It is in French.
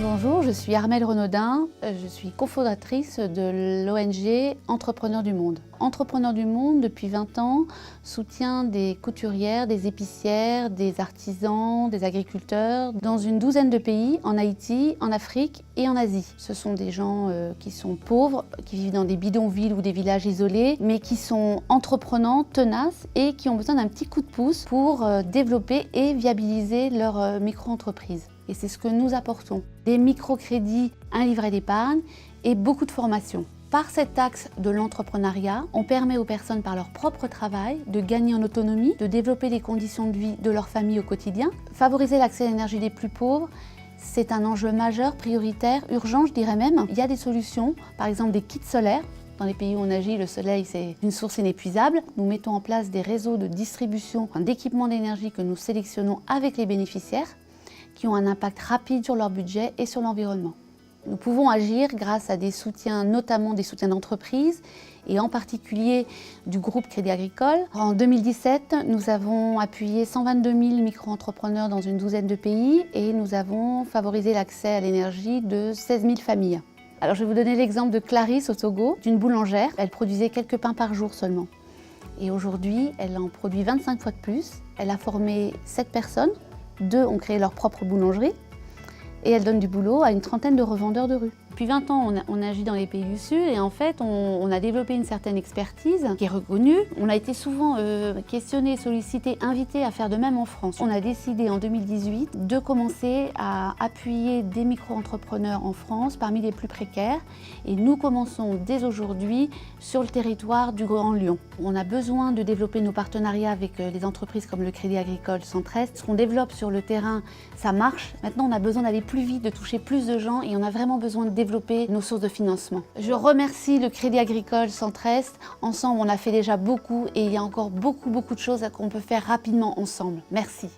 Bonjour, je suis Armelle Renaudin, je suis cofondatrice de l'ONG Entrepreneurs du Monde. Entrepreneurs du Monde, depuis 20 ans, soutient des couturières, des épicières, des artisans, des agriculteurs dans une douzaine de pays, en Haïti, en Afrique et en Asie. Ce sont des gens qui sont pauvres, qui vivent dans des bidonvilles ou des villages isolés, mais qui sont entreprenants, tenaces et qui ont besoin d'un petit coup de pouce pour développer et viabiliser leur micro-entreprise. Et c'est ce que nous apportons. Des microcrédits, un livret d'épargne et beaucoup de formations. Par cet axe de l'entrepreneuriat, on permet aux personnes par leur propre travail de gagner en autonomie, de développer les conditions de vie de leur famille au quotidien. Favoriser l'accès à l'énergie des plus pauvres, c'est un enjeu majeur, prioritaire, urgent je dirais même. Il y a des solutions, par exemple des kits solaires. Dans les pays où on agit, le soleil, c'est une source inépuisable. Nous mettons en place des réseaux de distribution d'équipements d'énergie que nous sélectionnons avec les bénéficiaires, qui ont un impact rapide sur leur budget et sur l'environnement. Nous pouvons agir grâce à des soutiens, notamment des soutiens d'entreprises et en particulier du groupe Crédit Agricole. En 2017, nous avons appuyé 122 000 micro-entrepreneurs dans une douzaine de pays et nous avons favorisé l'accès à l'énergie de 16 000 familles. Alors je vais vous donner l'exemple de Clarisse au Togo, d'une boulangère. Elle produisait quelques pains par jour seulement. Et aujourd'hui, elle en produit 25 fois de plus. Elle a formé 7 personnes. 2 ont créé leur propre boulangerie et elle donne du boulot à une trentaine de revendeurs de rue. Depuis 20 ans, on agit dans les pays du Sud et en fait, on a développé une certaine expertise qui est reconnue. On a été souvent questionné, sollicité, invité à faire de même en France. On a décidé en 2018 de commencer à appuyer des micro-entrepreneurs en France parmi les plus précaires et nous commençons dès aujourd'hui sur le territoire du Grand Lyon. On a besoin de développer nos partenariats avec les entreprises comme le Crédit Agricole Centre-Est. Ce qu'on développe sur le terrain, ça marche. Maintenant, on a besoin d'aller plus vite, de toucher plus de gens et on a vraiment besoin de développer nos sources de financement. Je remercie le Crédit Agricole Centre-Est. Ensemble, on a fait déjà beaucoup et il y a encore beaucoup de choses qu'on peut faire rapidement ensemble. Merci.